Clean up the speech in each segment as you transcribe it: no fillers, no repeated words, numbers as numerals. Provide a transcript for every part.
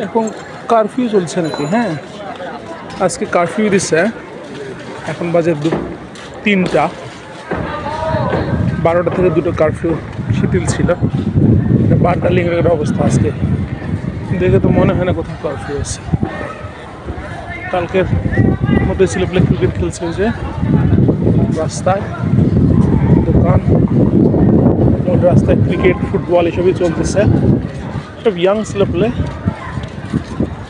এখন কারফিউ চলছে নাকি? হ্যাঁ, আজকে কারফিউ দিছে। এখন বাজে 3টা, 12টা থেকে 2টো কারফিউ শিথিল ছিল। বারডালিংয়ের অবস্থা আজকে দেখে তো মনে হয় না কোথাও কারফিউ আছে। কালকের মধ্যে ছেলেপেলে ক্রিকেট খেলছে, যে রাস্তায় দোকান, রাস্তায় ক্রিকেট ফুটবল এসবই চলতেছে। সব ইয়াং ছেলেপেলে,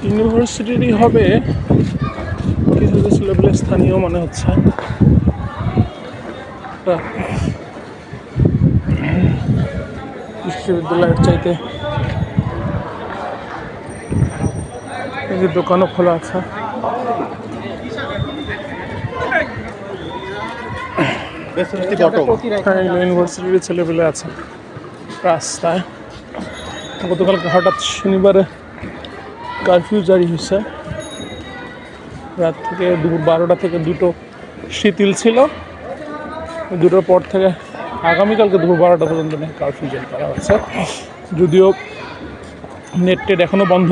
ইউনিভার্সিটিরই হবে কিছু কিছু ছেলেপেলে, স্থানীয় মনে হচ্ছে। বিশ্ববিদ্যালয়ের চাইতে এই যে দোকানও খোলা আছে। ইউনিভার্সিটির ছেলেপেলে আছে রাস্তায়। গতকালকে হঠাৎ শনিবারে কারফিউ জারি হয়েছে। রাত থেকে দুপুর 12টা থেকে 2টো শিথিল ছিল। 2টোর পর থেকে আগামীকালকে দুপুর 12টা পর্যন্ত কারফিউ জারি করা হচ্ছে। যদিও নেট টেট এখনও বন্ধ,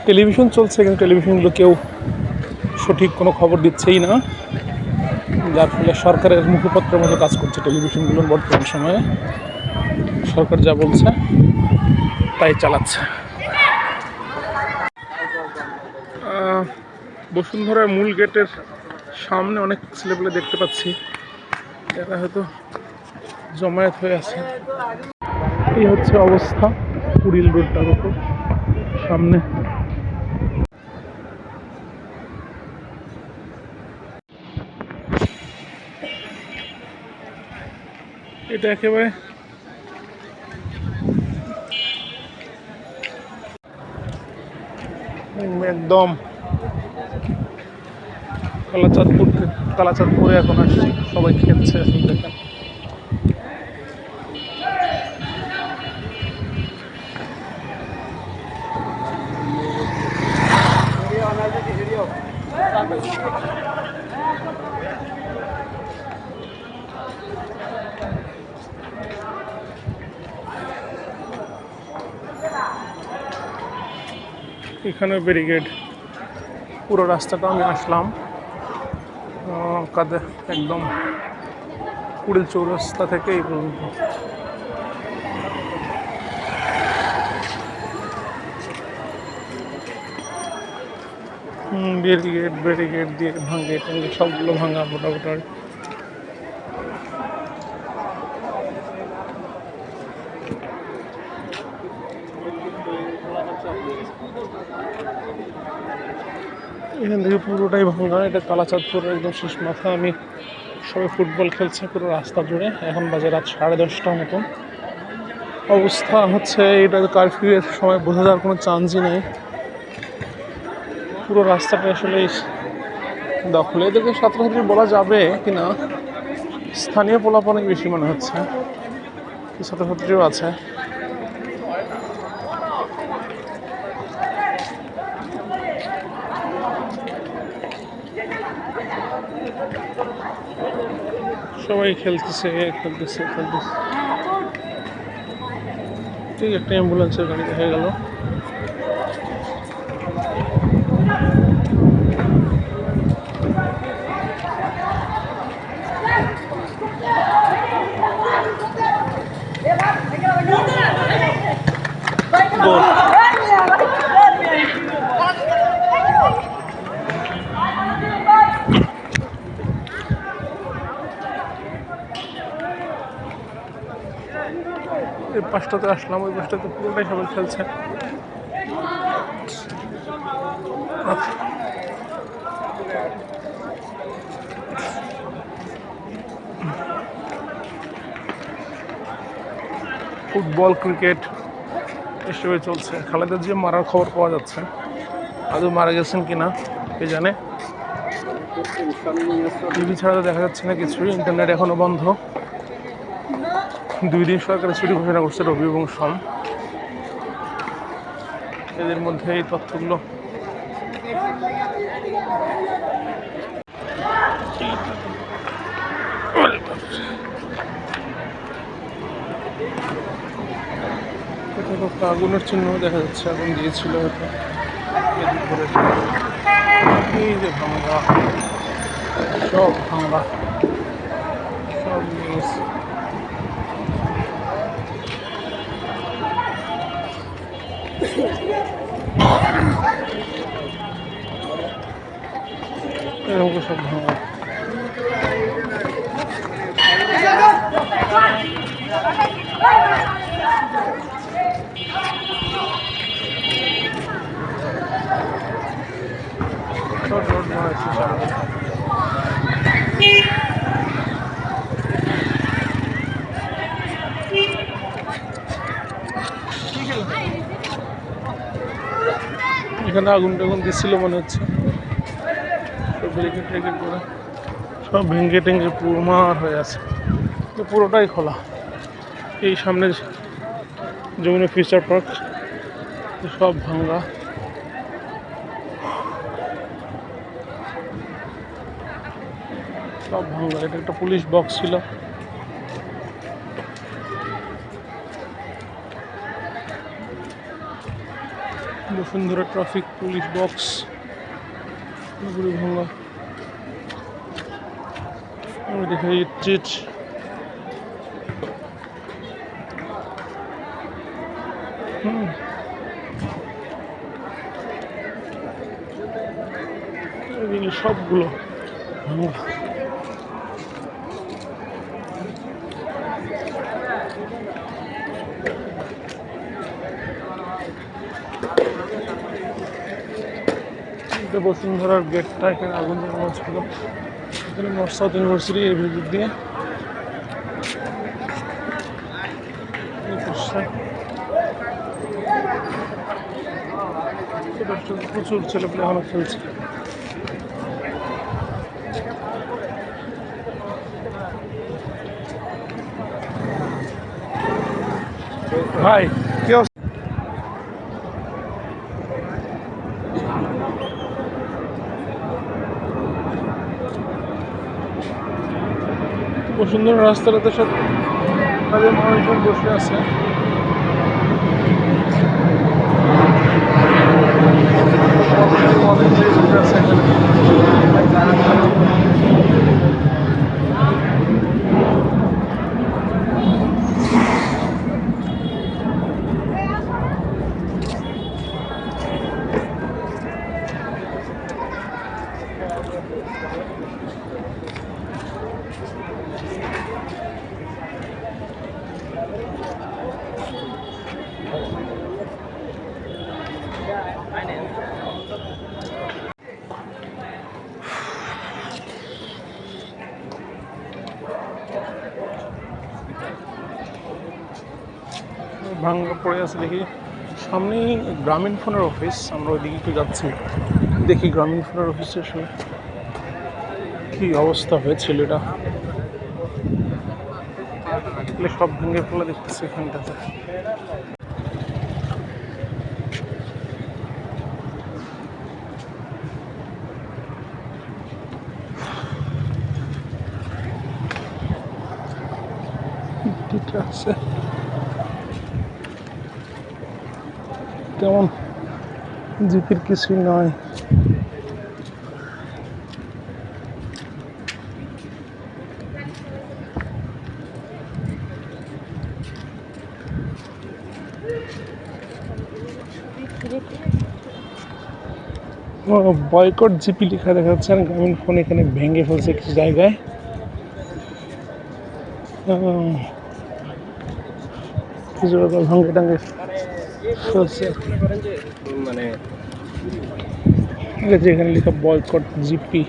টেলিভিশন চলছে, কিন্তু টেলিভিশনগুলো কেউ সঠিক কোনো খবর দিচ্ছেই না, যার ফলে সরকারের মুখপত্রের মতো কাজ করছে টেলিভিশনগুলোর বর্তমান সময়ে। সরকার যা বলছে তাই চালাচ্ছে। বসুন্ধরার মূল গেটের সামনে অনেক ছেলেপেলে দেখতে পাচ্ছি, এরা হয়তো জমায়েত হয়ে আছে। এই হচ্ছে অবস্থা কুড়িল রোডটার উপর সামনে। এটা একেবারে একদম কালাচাঁদপুরে এখন আসছি, সবাই খেলছে এখন দেখেন। এখানে ব্যারিকেড, পুরো রাস্তাটা আমি আসলাম কাঁধে একদম কুড়িল চৌরাস্তা থেকে এই পর্যন্ত। ব্যারিকেড দিয়ে ভাঙে টাঙ্গে সবগুলো ভাঙা মোটামুটি। এখান থেকে পুরোটাই ভাঙা। এটা কালাচাঁদপুরের একদম শেষ মাথা। আমি সবাই ফুটবল খেলছে পুরো রাস্তা জুড়ে। এখন বাজে রাত 10:30টার মতন। অবস্থা হচ্ছে এটা কারফিউয়ের সময় বোঝা যাওয়ার কোনো চান্সই নেই। পুরো রাস্তাটা আসলে দখলে। এদেরকে ছাত্রছাত্রী বলা যাবে কিনা, স্থানীয় পোলাপ অনেক বেশি মনে হচ্ছে, ছাত্রছাত্রীও আছে। সবাই খেলতেছে। ঠিক, একটা অ্যাম্বুলেন্সের গাড়ি দেখা গেল। এই পাশটাতে আসলাম, ওই পাশটাতে পুরোটাই সবাই খেলছে। ফুটবল ক্রিকেট এসবই চলছে। খালেদা জিয়া মারার খবর পাওয়া যাচ্ছে, আদৌ মারা গেছেন কিনা কে জানে। টিভি ছাড়া তো দেখা যাচ্ছে না কিছুই। ইন্টারনেট এখনো বন্ধ। 2 দিন সরকারের ছুটি ঘোষণা করছে, রবি এবং সোম। এদের মধ্যে এই তথ্যগুলো একটা আগুনের চিহ্ন দেখা যাচ্ছে, আগুন দিয়েছিল হয়তো এদিক করে। এই যে ভাঙা, সব ভাঙা, সব নিউজ। এরকম সব ভাঙা। শর্ট রোড বানাইছে সামনে। এখানে আগুন টাগুন দিচ্ছিল মনে হচ্ছে, ব্যারিকেড ট্যারিকেড করে সব ভেঙে টেঙ্গে পুরমার হয়ে আছে, পুরোটাই খোলা। এই সামনে যমুনা ফিউচার পার্ক সব ভাঙ্গা। সব ভাঙ্গা। এটা একটা পুলিশ বক্স ছিল, বসুন্ধরা ট্রাফিক পুলিশ বক্স, এগুলো ভাঙ্গা। দেখে ইট সবগুলো ভাঙ্গা। বসুন্ধরার গেটটা, এখানে আগুন জ্বালানো ছিল। এখানে নর্থ সাউথ ইউনিভার্সিটি এই ভিতর দিয়ে প্রচুর ছেলেপেলে এখনো খেলছে। ভাই কি অবস্থা? বসুন্ধরা রাস্তাটাতে সব কাজের মানুষজন বসে আছে। ভাঙ্গা পড়ে আছে দেখি। সামনেই গ্রামীণ ফোনের অফিস, আমরা ওইদিকে একটু যাচ্ছি, দেখি গ্রামীণ ফোনের অফিসের সঙ্গে কী অবস্থা হয়েছিল। এটা সব ভেঙে ফেলে দেখতেছি এখানটাতে। ঠিক আছে, তেমন জিপির কিছুই নয়। বয়কট জিপি লেখা দেখা যাচ্ছে, গ্রামীণ ফোন এখানে ভেঙে ফেলছে কিছু জায়গায়। কিছু ভাঙ্গে টাঙ্গে ফেলছে, মানে এখানে লেখা বয়কট জিপি।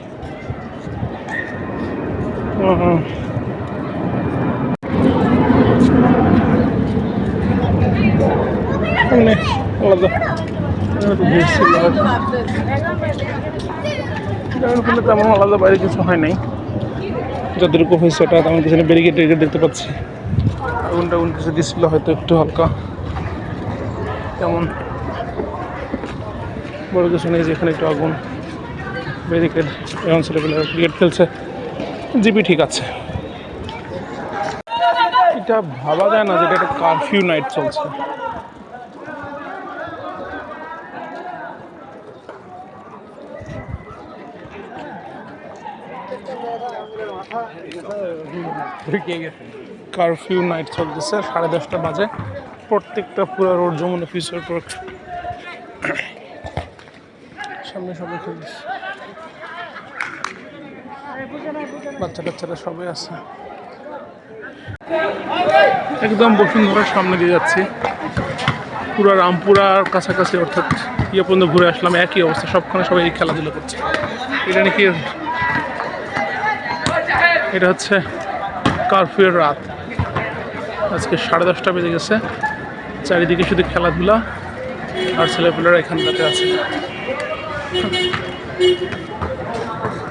আলাদা তেমন আলাদা বাইরে কিছু হয় নাই, যতটুকু হয়েছে ওটা তেমন কিছু ব্যারিকেড ট্যারিকেড দেখতে পাচ্ছি। আগুন টাগুন কিছু দিচ্ছিল হয়তো একটু হালকা, তেমন বড় কিছু নেই। যেখানে একটু আগুন, ব্যারিকেড, এমন ছেলেপেলে ক্রিকেট খেলছে, জিপি ঠিক আছে। এটা ভাবা যায় না যেটা একটা কারফিউ নাইট চলছে। কারফিউ নাইট চলতেছে, 10:30 বাজে। প্রত্যেকটা পুরো রোড যমুনা ফিউচার পার্ক সামনে সবাই খেলতেছে, বাচ্চা কাচ্চারা সবাই আছে। একদম বসুন্ধরার সামনে দিয়ে যাচ্ছি, পুরো রামপুরার কাছাকাছি, অর্থাৎ ইয়ে পর্যন্ত ঘুরে আসলাম। একই অবস্থা, সবখানে সবাই খেলাধুলা করছে। এটা নাকি এটা হচ্ছে কারফিউর রাত। আজকে 10:30 বেজে গেছে, চারিদিকে শুধু খেলাধুলা আর ছেলেপেলেরা এখানটাতে আছে।